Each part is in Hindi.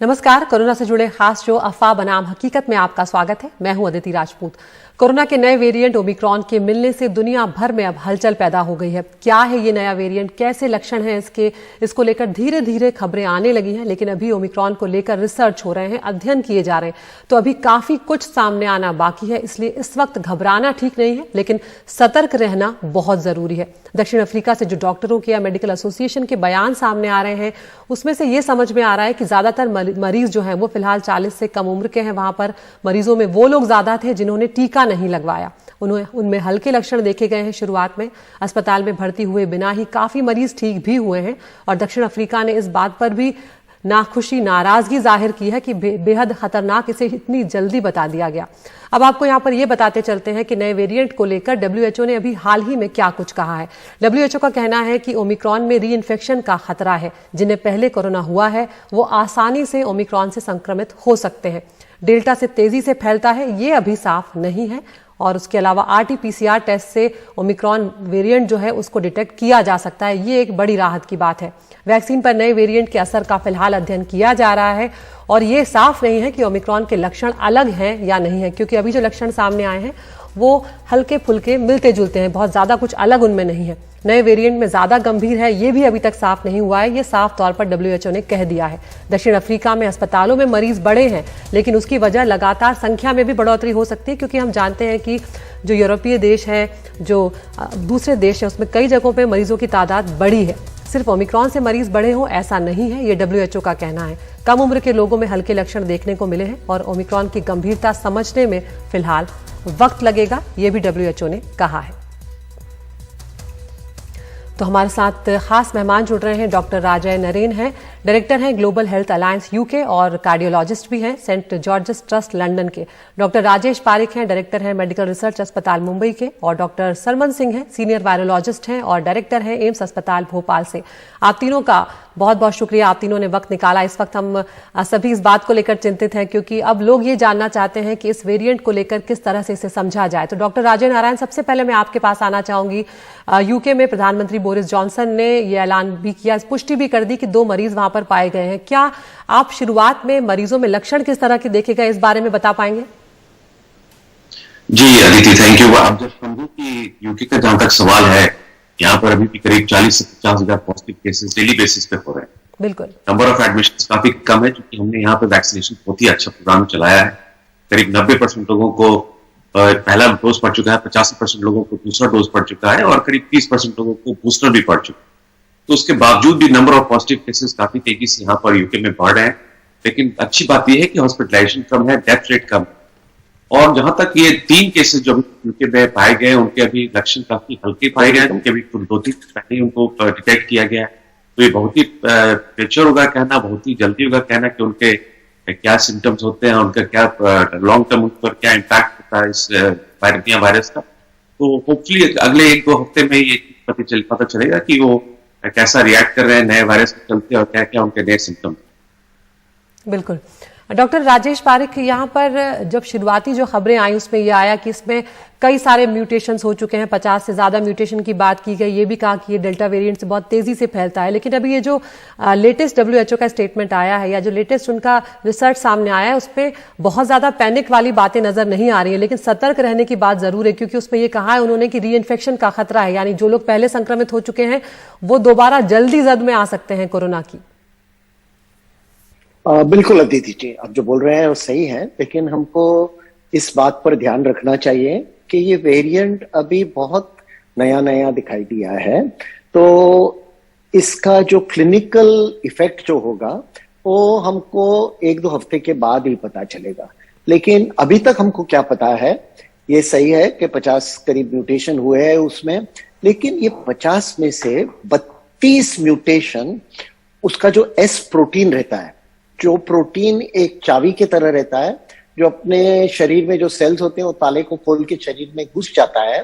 नमस्कार। कोरोना से जुड़े खास शो अफवाह बनाम हकीकत में आपका स्वागत है। मैं हूं अदिति राजपूत। कोरोना के नए वेरिएंट ओमिक्रॉन के मिलने से दुनिया भर में अब हलचल पैदा हो गई है। क्या है ये नया वेरिएंट, कैसे लक्षण हैं इसको लेकर धीरे धीरे खबरें आने लगी हैं, लेकिन अभी ओमिक्रॉन को लेकर रिसर्च हो रहे हैं, अध्ययन किए जा रहे हैं, तो अभी काफी कुछ सामने आना बाकी है। इसलिए इस वक्त घबराना ठीक नहीं है, लेकिन सतर्क रहना बहुत जरूरी है। दक्षिण अफ्रीका से जो डॉक्टरों के या मेडिकल एसोसिएशन के बयान सामने आ रहे हैं, उसमें से ये समझ में आ रहा है कि ज्यादातर मरीज जो हैं वो फिलहाल 40 से कम उम्र के हैं। वहां पर मरीजों में वो लोग ज्यादा थे जिन्होंने टीका नहीं लगवाया। उनमें हल्के लक्षण देखे गए हैं। शुरुआत में अस्पताल में भर्ती हुए बिना ही काफी मरीज ठीक भी हुए हैं। और दक्षिण अफ्रीका ने इस बात पर भी नाखुशी, नाराजगी जाहिर की है कि बेहद खतरनाक इसे इतनी जल्दी बता दिया गया। अब आपको यहां पर यह बताते चलते हैं कि नए वेरिएंट को लेकर डब्ल्यूएचओ ने अभी हाल ही में क्या कुछ कहा है। डब्ल्यूएचओ का कहना है कि ओमिक्रॉन में री इन्फेक्शन का खतरा है। जिन्हें पहले कोरोना हुआ है वो आसानी से ओमिक्रॉन से संक्रमित हो सकते हैं। डेल्टा से तेजी से फैलता है, ये अभी साफ नहीं है। और उसके अलावा आरटी-पीसीआर टेस्ट से ओमिक्रॉन वेरिएंट जो है उसको डिटेक्ट किया जा सकता है। ये एक बड़ी राहत की बात है। वैक्सीन पर नए वेरिएंट के असर का फिलहाल अध्ययन किया जा रहा है और ये साफ नहीं है कि ओमिक्रॉन के लक्षण अलग हैं या नहीं है, क्योंकि अभी जो लक्षण सामने आए हैं वो हल्के फुल्के मिलते जुलते हैं, बहुत ज्यादा कुछ अलग उनमें नहीं है। नए वेरिएंट में ज्यादा गंभीर है ये भी अभी तक साफ नहीं हुआ है। ये साफ तौर पर डब्ल्यूएचओ ने कह दिया है। दक्षिण अफ्रीका में अस्पतालों में मरीज बढ़े हैं, लेकिन उसकी वजह लगातार संख्या में भी बढ़ोतरी हो सकती है, क्योंकि हम जानते हैं कि जो यूरोपीय देश है, जो दूसरे देश है, उसमें कई जगहों पर मरीजों की तादाद बढ़ी है। सिर्फ ओमिक्रॉन से मरीज बढ़े हों ऐसा नहीं है, ये डब्ल्यूएचओ का कहना है। कम उम्र के लोगों में हल्के लक्षण देखने को मिले हैं और ओमिक्रॉन की गंभीरता समझने में फिलहाल वक्त लगेगा, ये भी डब्ल्यूएचओ ने कहा है। तो हमारे साथ खास मेहमान जुड़ रहे हैं। डॉक्टर राजय नरेन हैं, डायरेक्टर हैं ग्लोबल हेल्थ अलायंस यूके और कार्डियोलॉजिस्ट भी हैं सेंट जॉर्जेस ट्रस्ट लंदन के। डॉक्टर राजेश पारिक हैं, डायरेक्टर हैं मेडिकल रिसर्च अस्पताल मुंबई के। और डॉक्टर सरमन सिंह हैं, सीनियर वायरोलॉजिस्ट हैं और डायरेक्टर हैं एम्स अस्पताल भोपाल से। आप तीनों का बहुत बहुत शुक्रिया, आप तीनों ने वक्त निकाला। इस वक्त हम सभी इस बात को लेकर चिंतित हैं, क्योंकि अब लोग ये जानना चाहते हैं कि इस वेरिएंट को लेकर किस तरह से इसे समझा जाए। तो डॉक्टर राजय नारायण, सबसे पहले मैं आपके पास आना चाहूंगी। यूके में प्रधानमंत्री बोरिस जॉनसन ने यह ऐलान भी किया, पुष्टि भी कर दी कि 2 मरीज वहां पर पाए गए हैं। क्या आप शुरुआत में मरीजों में लक्षण किस तरह के देखे गए, इस बारे में बता पाएंगे? जी अदिति, थैंक यू। आप जब समझो कि यूके का जहां तक सवाल है, यहाँ पर अभी भी करीब 40 से 50 हजार पॉजिटिव केसेस डेली बेसिस पे हो रहे हैं। बिल्कुल। नंबर ऑफ एडमिशंस काफी कम है, क्योंकि हमने यहाँ पे वैक्सीनेशन बहुत ही अच्छा प्रोग्राम चलाया है। करीब 90% लोगों को पहला डोज पड़ चुका है, 85% लोगों को दूसरा डोज पड़ चुका है और करीब 30% लोगों को बूस्टर भी पड़ चुका है। तो उसके बावजूद भी नंबर ऑफ पॉजिटिव केसेस काफी तेजी से यहाँ पर यूके में बढ़ रहे हैं। लेकिन अच्छी बात यह है कि हॉस्पिटलाइजेशन कम है, डेथ रेट कम है। और जहां तक ये 3 केसेस जो उनके में पाए गए, उनके अभी लक्षण काफी हल्के पाए गए हैं, उनके अभी 2-3 पहले उनको डिटेक्ट किया गया है। तो ये बहुत ही प्रेशर होगा कहना, बहुत ही जल्दी होगा कहना कि उनके क्या सिम्टम्स होते हैं, उनका क्या लॉन्ग टर्म उन पर क्या इम्पैक्ट होता है इस वायरस का। तो होपफुली अगले 1-2 हफ्ते में ये पता चलेगा कि वो कैसा रिएक्ट कर रहे हैं नए वायरस के चलते और क्या क्या उनके नए सिम्टम्स। बिल्कुल। डॉक्टर राजेश पारिक, यहाँ पर जब शुरुआती जो खबरें आई उसमें यह आया कि इसमें कई सारे म्यूटेशंस हो चुके हैं, 50 से ज्यादा म्यूटेशन की बात की गई। ये भी कहा कि ये डेल्टा वेरिएंट से बहुत तेजी से फैलता है। लेकिन अभी ये जो लेटेस्ट डब्ल्यूएचओ का स्टेटमेंट आया है या जो लेटेस्ट उनका रिसर्च सामने आया है, उसपे बहुत ज्यादा पैनिक वाली बातें नजर नहीं आ रही है, लेकिन सतर्क रहने की बात जरूर है, क्योंकि उसमें ये कहा है उन्होंने कि री इन्फेक्शन का खतरा है, यानी जो लोग पहले संक्रमित हो चुके हैं वो दोबारा जल्दी जद में आ सकते हैं कोरोना की। बिल्कुल अदिति जी, आप जो बोल रहे हैं वो सही है, लेकिन हमको इस बात पर ध्यान रखना चाहिए कि ये वेरिएंट अभी बहुत नया नया दिखाई दिया है। तो इसका जो क्लिनिकल इफेक्ट जो होगा वो हमको 1-2 हफ्ते के बाद ही पता चलेगा। लेकिन अभी तक हमको क्या पता है, ये सही है कि 50 करीब म्यूटेशन हुए हैं उसमें, लेकिन ये 50 में से 32 म्यूटेशन, उसका जो एस प्रोटीन रहता है, जो प्रोटीन एक चाबी की तरह रहता है, जो अपने शरीर में जो सेल्स होते हैं वो ताले को खोल के शरीर में घुस जाता है,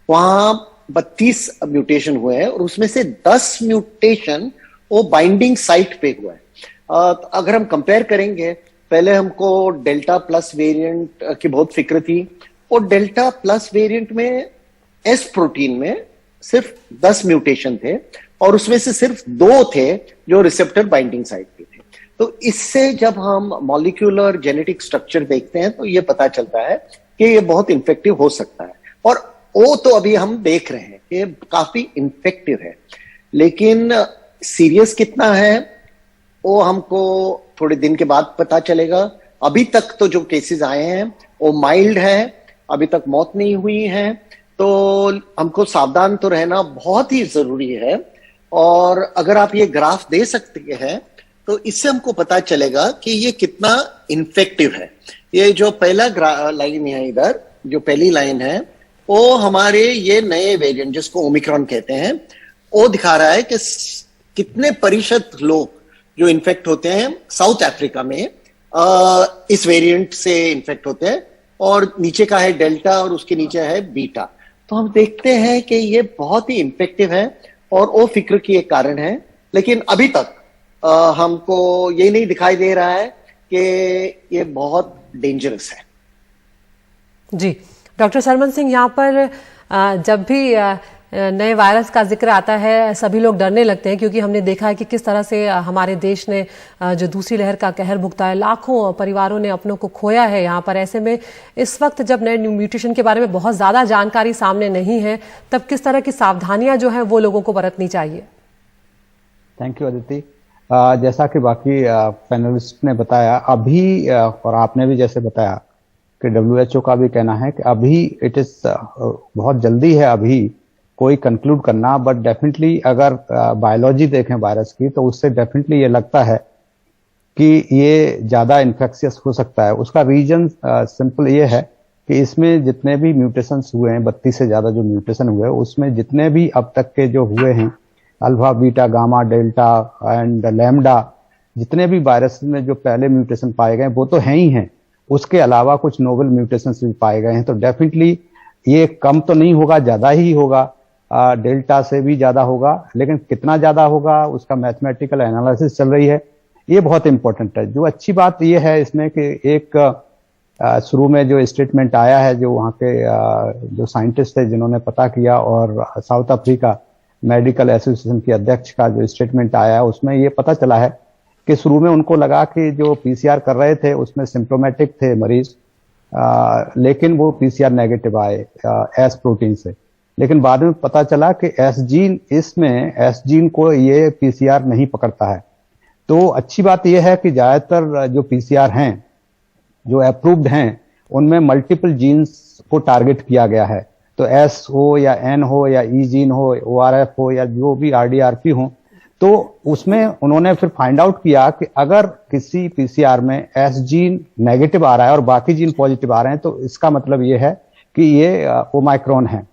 वहां 32 म्यूटेशन हुए हैं और उसमें से 10 म्यूटेशन वो बाइंडिंग साइट पे हुआ है। अगर हम कंपेयर करेंगे, पहले हमको डेल्टा प्लस वेरिएंट की बहुत फिक्र थी, और डेल्टा प्लस वेरिएंट में एस प्रोटीन में सिर्फ 10 म्यूटेशन थे और उसमें से सिर्फ 2 थे जो रिसेप्टर बाइंडिंग साइट पे थे। तो इससे जब हम मॉलिक्यूलर जेनेटिक स्ट्रक्चर देखते हैं तो ये पता चलता है कि ये बहुत इन्फेक्टिव हो सकता है। और वो तो अभी हम देख रहे हैं कि काफी इन्फेक्टिव है, लेकिन सीरियस कितना है वो हमको थोड़े दिन के बाद पता चलेगा। अभी तक तो जो केसेस आए हैं वो माइल्ड है, अभी तक मौत नहीं हुई है, तो हमको सावधान तो रहना बहुत ही जरूरी है। और अगर आप ये ग्राफ दे सकते हैं तो इससे हमको पता चलेगा कि ये कितना इन्फेक्टिव है। ये जो पहला लाइन है, इधर जो पहली लाइन है वो हमारे ये नए वेरिएंट जिसको ओमिक्रॉन कहते हैं वो दिखा रहा है कि कितने प्रतिशत लोग जो इन्फेक्ट होते हैं साउथ अफ्रीका में इस वेरिएंट से इन्फेक्ट होते हैं, और नीचे का है डेल्टा और उसके नीचे है बीटा। तो हम देखते हैं कि ये बहुत ही इन्फेक्टिव है और वो फिक्र की एक कारण है। लेकिन अभी तक हमको ये नहीं दिखाई दे रहा है कि ये बहुत डेंजरस है। जी डॉक्टर सरमन सिंह, यहाँ पर जब भी नए वायरस का जिक्र आता है सभी लोग डरने लगते हैं, क्योंकि हमने देखा है कि किस तरह से हमारे देश ने जो दूसरी लहर का कहर भुगता है, लाखों परिवारों ने अपनों को खोया है यहाँ पर। ऐसे में इस वक्त जब नए म्यूटेशन के बारे में बहुत ज्यादा जानकारी सामने नहीं है, तब किस तरह की सावधानियां जो है वो लोगों को बरतनी चाहिए? Thank you Aditi. जैसा कि बाकी पैनलिस्ट ने बताया अभी, और आपने भी जैसे बताया कि WHO का भी कहना है कि अभी इट इज बहुत जल्दी है अभी कोई कंक्लूड करना, बट डेफिनेटली अगर बायोलॉजी देखें वायरस की तो उससे डेफिनेटली ये लगता है कि ये ज्यादा इन्फेक्शियस हो सकता है। उसका रीजन सिंपल ये है कि इसमें जितने भी म्यूटेशंस हुए हैं, 32 से ज्यादा जो म्यूटेशन हुए, उसमें जितने भी अब तक के जो हुए हैं alpha, beta, gamma, delta and lambda, जितने भी वायरस में जो पहले म्यूटेशन पाए गए वो तो हैं ही हैं, उसके अलावा कुछ नोवेल म्यूटेशंस भी पाए गए हैं। तो डेफिनेटली ये कम तो नहीं होगा, ज्यादा ही होगा, डेल्टा से भी ज्यादा होगा, लेकिन कितना ज्यादा होगा उसका मैथमेटिकल एनालिसिस चल रही है। ये बहुत इंपॉर्टेंट है। जो अच्छी बात ये है इसमें कि एक शुरू में जो स्टेटमेंट आया है, जो वहाँ के जो साइंटिस्ट थे जिन्होंने पता किया, और साउथ अफ्रीका मेडिकल एसोसिएशन के अध्यक्ष का जो स्टेटमेंट आया है, उसमें ये पता चला है कि शुरू में उनको लगा कि जो PCR कर रहे थे उसमें सिम्प्टोमेटिक थे मरीज, लेकिन वो PCR नेगेटिव आए एस प्रोटीन से। लेकिन बाद में पता चला कि एस जीन, इसमें एस जीन को ये PCR नहीं पकड़ता है। तो अच्छी बात यह है कि ज्यादातर जो PCR हैं जो अप्रूव्ड हैं उनमें मल्टीपल जीन्स को टारगेट किया गया है। तो एस हो या एन हो या ई जीन हो, ORF हो या जो भी RDRP हो, तो उसमें उन्होंने फिर फाइंड आउट किया कि अगर किसी PCR में एस जीन नेगेटिव आ रहा है और बाकी जीन पॉजिटिव आ रहे हैं तो इसका मतलब ये है कि ये ओमाइक्रॉन है।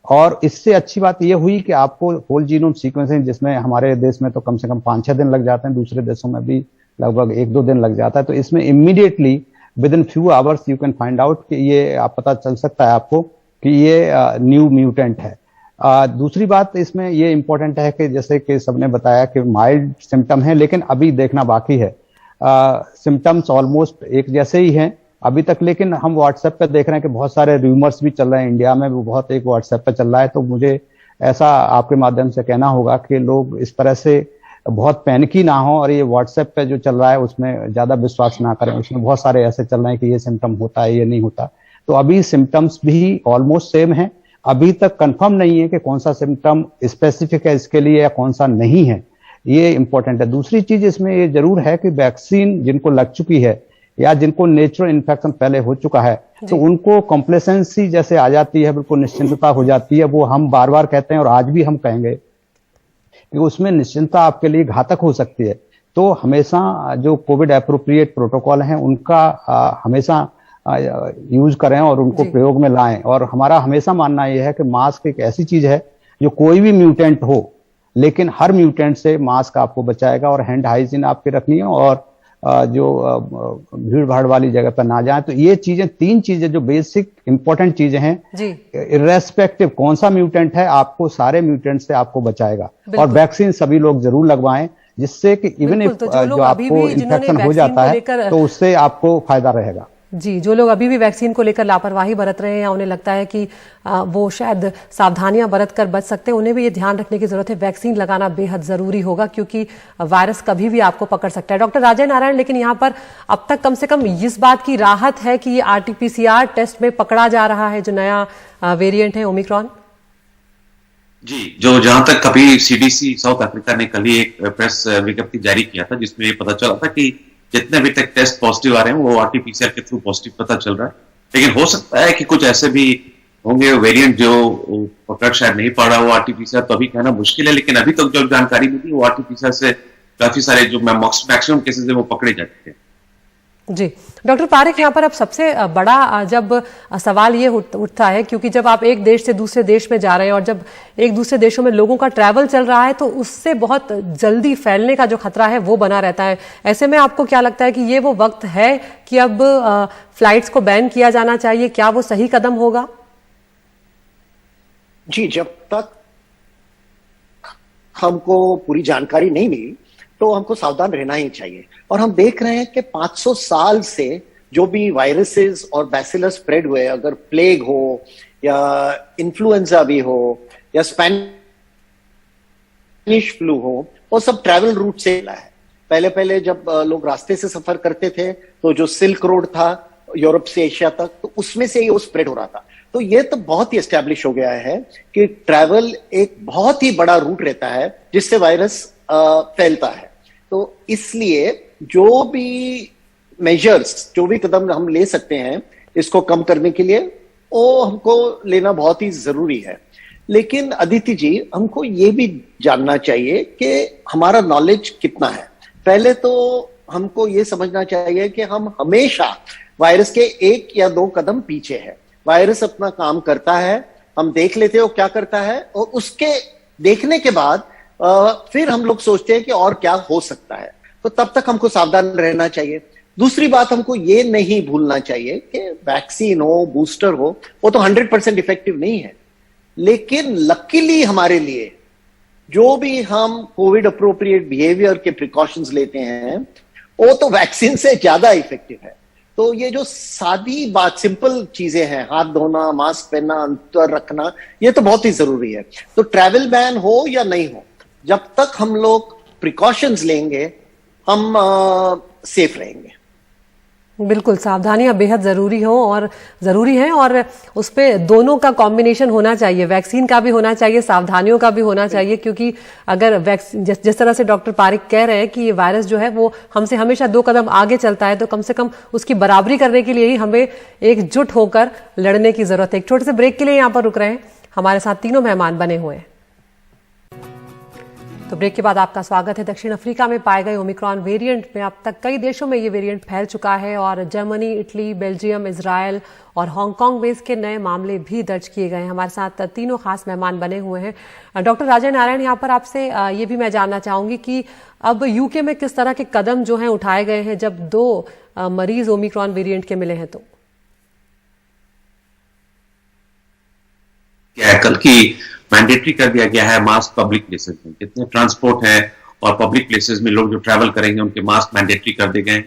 और इससे अच्छी बात ये हुई कि आपको होल जीनोम सीक्वेंसिंग, जिसमें हमारे देश में तो कम से कम 5-6 दिन लग जाते हैं, दूसरे देशों में भी लगभग 1-2 दिन लग जाता है, तो इसमें immediately with in few hours you can find out कि ये आप पता चल सकता है आपको कि ये न्यू म्यूटेंट है। दूसरी बात इसमें ये इंपॉर्टेंट है कि जैसे कि सबने बताया कि माइल्ड सिम्टम है, लेकिन अभी देखना बाकी है। सिम्टम्स ऑलमोस्ट एक जैसे ही हैं अभी तक, लेकिन हम व्हाट्सएप पे देख रहे हैं कि बहुत सारे रूमर्स भी चल रहे हैं इंडिया में, वो बहुत एक व्हाट्सएप पे चल रहा है। तो मुझे ऐसा आपके माध्यम से कहना होगा कि लोग इस तरह से बहुत पैनिकी ना हो और ये व्हाट्सएप पे जो चल रहा है उसमें ज्यादा विश्वास ना करें। उसमें बहुत सारे ऐसे चल रहे हैं कि ये सिम्टम होता है, ये नहीं होता। तो अभी सिम्टम्स भी ऑलमोस्ट सेम है। अभी तक कंफर्म नहीं है कि कौन सा सिम्टम स्पेसिफिक है इसके लिए या कौन सा नहीं है, ये इंपॉर्टेंट है। दूसरी चीज इसमें ये जरूर है कि वैक्सीन जिनको लग चुकी है या जिनको नेचुरल इन्फेक्शन पहले हो चुका है तो उनको कॉम्प्लेसेंसी जैसे आ जाती है, बिल्कुल निश्चिंतता हो जाती है। वो हम बार बार कहते हैं और आज भी हम कहेंगे कि उसमें निश्चिंतता आपके लिए घातक हो सकती है। तो हमेशा जो कोविड एप्रोप्रिएट प्रोटोकॉल हैं उनका हमेशा यूज करें और उनको प्रयोग में लाएं। और हमारा हमेशा मानना यह है कि मास्क एक ऐसी चीज है जो कोई भी म्यूटेंट हो, लेकिन हर म्यूटेंट से मास्क आपको बचाएगा। और हैंड हाइजीन आपकी रखनी है और जो भीड़ भाड़ वाली जगह पर ना जाए। तो ये चीजें, 3 चीजें जो बेसिक इंपॉर्टेंट चीजें हैं, इर्रेस्पेक्टिव कौन सा म्यूटेंट है, आपको सारे म्यूटेंट से आपको बचाएगा। और वैक्सीन सभी लोग जरूर लगवाएं, जिससे कि इवन इफ जो आपको इन्फेक्शन हो जाता है तो उससे आपको फायदा रहेगा। जी, जो लोग अभी भी वैक्सीन को लेकर लापरवाही बरत रहे हैं या उन्हें लगता है कि वो शायद सावधानियां बरत कर बच सकते हैं, उन्हें भी ये ध्यान रखने की जरूरत है, वैक्सीन लगाना बेहद जरूरी होगा क्योंकि वायरस कभी भी आपको पकड़ सकता है। डॉक्टर राजय नारायण, लेकिन यहाँ पर अब तक कम से कम इस बात की राहत है कि ये RT-PCR टेस्ट में पकड़ा जा रहा है जो नया वेरिएंट है ओमिक्रॉन। जी, जो जहां तक अभी CDC साउथ अफ्रीका ने कल ही एक प्रेस विज्ञप्ति जारी किया था जिसमें ये पता चला था कि जितने अभी तक टेस्ट पॉजिटिव आ रहे हैं वो RT-PCR के थ्रू पॉजिटिव पता चल रहा है, लेकिन हो सकता है कि कुछ ऐसे भी होंगे वेरिएंट जो पकड़ शायद नहीं पा रहा हो RT-PCR, तो अभी कहना मुश्किल है। लेकिन अभी तक जो जानकारी मिली वो RT-PCR से काफी सारे जो मैक्सिमम केसेस है वो पकड़े जाते हैं। जी डॉक्टर पारेख, यहाँ पर अब सबसे बड़ा जब सवाल ये उठता है क्योंकि जब आप एक देश से दूसरे देश में जा रहे हैं और जब एक दूसरे देशों में लोगों का ट्रैवल चल रहा है तो उससे बहुत जल्दी फैलने का जो खतरा है वो बना रहता है। ऐसे में आपको क्या लगता है कि ये वो वक्त है कि अब फ्लाइट्स को बैन किया जाना चाहिए? क्या वो सही कदम होगा? जी, जब तक हमको पूरी जानकारी नहीं मिली तो हमको सावधान रहना ही चाहिए। और हम देख रहे हैं कि 500 साल से जो भी वायरसेस और बैसिलस स्प्रेड हुए, अगर प्लेग हो या इन्फ्लुएंजा भी हो या स्पेनिश फ्लू हो, वो सब ट्रैवल रूट से मिला है। पहले जब लोग रास्ते से सफर करते थे तो जो सिल्क रोड था यूरोप से एशिया तक, तो उसमें से ही वो स्प्रेड हो रहा था। तो ये तो बहुत ही एस्टैब्लिश हो गया है कि ट्रैवल एक बहुत ही बड़ा रूट रहता है जिससे वायरस फैलता है। तो इसलिए जो भी मेजर्स, जो भी कदम हम ले सकते हैं इसको कम करने के लिए, वो हमको लेना बहुत ही जरूरी है। लेकिन अदिति जी, हमको ये भी जानना चाहिए कि हमारा नॉलेज कितना है। पहले तो हमको ये समझना चाहिए कि हम हमेशा वायरस के 1 या 2 कदम पीछे है। वायरस अपना काम करता है, हम देख लेते हो क्या करता है, और उसके देखने के बाद फिर हम लोग सोचते हैं कि और क्या हो सकता है। तो तब तक हमको सावधान रहना चाहिए। दूसरी बात, हमको ये नहीं भूलना चाहिए कि वैक्सीन हो, बूस्टर हो, वो तो 100% इफेक्टिव नहीं है। लेकिन लकीली हमारे लिए जो भी हम कोविड अप्रोप्रिएट बिहेवियर के प्रिकॉशंस लेते हैं वो तो वैक्सीन से ज्यादा इफेक्टिव है। तो ये जो सादी बात, सिंपल चीजें हैं, हाथ धोना, मास्क पहनना, अंतर रखना, ये तो बहुत ही जरूरी है। तो ट्रैवल बैन हो या नहीं हो, जब तक हम लोग प्रिकॉशंस लेंगे हम सेफ रहेंगे। बिल्कुल, सावधानियां बेहद जरूरी हैं और उस पे दोनों का कॉम्बिनेशन होना चाहिए, वैक्सीन का भी होना चाहिए, सावधानियों का भी होना चाहिए। क्योंकि अगर वैक्सीन जिस तरह से डॉक्टर पारेख कह रहे हैं कि ये वायरस जो है वो हमसे हमेशा 2 कदम आगे चलता है, तो कम से कम उसकी बराबरी करने के लिए ही हमें एकजुट होकर लड़ने की जरूरत है। एक छोटे से ब्रेक के लिए यहाँ पर रुक रहे हैं, हमारे साथ तीनों मेहमान बने हुए हैं। तो ब्रेक के बाद आपका स्वागत है। दक्षिण अफ्रीका में पाए गए ओमिक्रॉन वेरिएंट में अब तक कई देशों में ये वेरिएंट फैल चुका है और जर्मनी, इटली, बेल्जियम, इजराइल और हांगकांग में इसके नए मामले भी दर्ज किए गए हैं। हमारे साथ तीनों खास मेहमान बने हुए हैं। डॉक्टर राजय नारायण, यहाँ पर आपसे ये भी मैं जानना चाहूंगी कि अब यूके में किस तरह के कदम जो हैं उठाए गए हैं जब 2 मरीज ओमिक्रॉन वेरिएंट के मिले हैं। तो कल की मैंडेटरी कर दिया गया है मास्क पब्लिक प्लेसेस में। जितने ट्रांसपोर्ट है और पब्लिक प्लेसेस में लोग जो ट्रैवल करेंगे उनके मास्क मैंडेटरी कर दिए गए।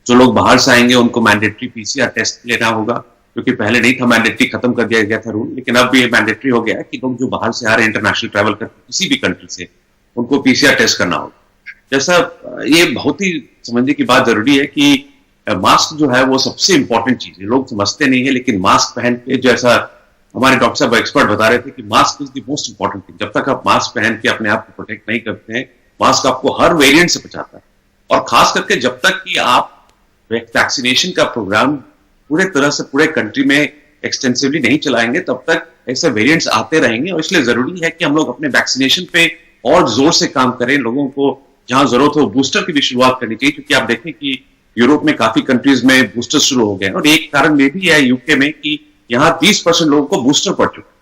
जो लोग बाहर से आएंगे उनको मैंडेटरी PCR टेस्ट लेना होगा, क्योंकि पहले नहीं था, मैंडेटरी खत्म कर दिया गया था रूल, लेकिन अब ये मैंडेटरी हो गया है कि लोग जो बाहर से आ रहे हैं इंटरनेशनल ट्रैवल करके किसी भी कंट्री से, उनको PCR टेस्ट करना होगा। जैसा ये बहुत ही समझने की बात जरूरी है कि मास्क जो है वो सबसे इंपॉर्टेंट चीज है। लोग समझते नहीं है, लेकिन मास्क पहन के, जैसा हमारे डॉक्टर साहब एक्सपर्ट बता रहे थे कि mask is the most important thing. जब तक आप मास्क पहन के अपने आप को प्रोटेक्ट नहीं करते हैं, मास्क आपको हर वेरिएंट से बचाता है। और खास करके जब तक कि आप वैक्सीनेशन का प्रोग्राम पूरे तरह से पूरे कंट्री में एक्सटेंसिवली नहीं चलाएंगे, तब तक ऐसे वेरिएंट्स आते रहेंगे। और इसलिए जरूरी है कि हम लोग अपने वैक्सीनेशन पे और जोर से काम करें। लोगों को जहां जरूरत हो बूस्टर की भी शुरुआत करनी चाहिए, क्योंकि आप देखें कि यूरोप में काफी कंट्रीज में बूस्टर शुरू हो गए हैं। और एक कारण ये भी है यूके में कि यहाँ 30% लोगों को बूस्टर पड़ चुका है।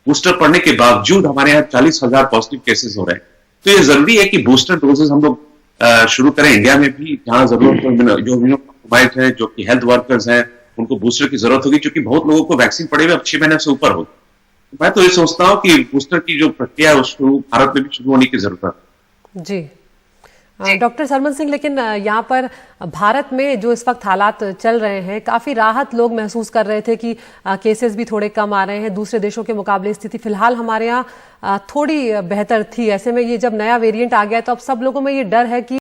बूस्टर पड़ने के बावजूद हमारे यहाँ 40,000 पॉजिटिव केसेस हो रहे हैं। तो ये जरूरी है कि बूस्टर डोजेस हम लोग शुरू करें इंडिया में भी, जहां जरूरत हो। जो इम्यूनोकॉम्प्रोमाइज्ड है, जो कि हेल्थ वर्कर्स हैं, उनको बूस्टर की जरूरत होगी, क्योंकि बहुत लोगों को वैक्सीन पड़े हुए अब 6 महीने से ऊपर हो। मैं तो ये सोचता हूँ कि बूस्टर की जो प्रक्रिया है उसको भारत में भी शुरू होने की जरूरत है। जी डॉक्टर सरमन सिंह, लेकिन यहाँ पर भारत में जो इस वक्त हालात चल रहे हैं, काफी राहत लोग महसूस कर रहे थे कि केसेस भी थोड़े कम आ रहे हैं, दूसरे देशों के मुकाबले स्थिति फिलहाल हमारे यहाँ थोड़ी बेहतर थी। ऐसे में ये जब नया वेरिएंट आ गया तो अब सब लोगों में ये डर है कि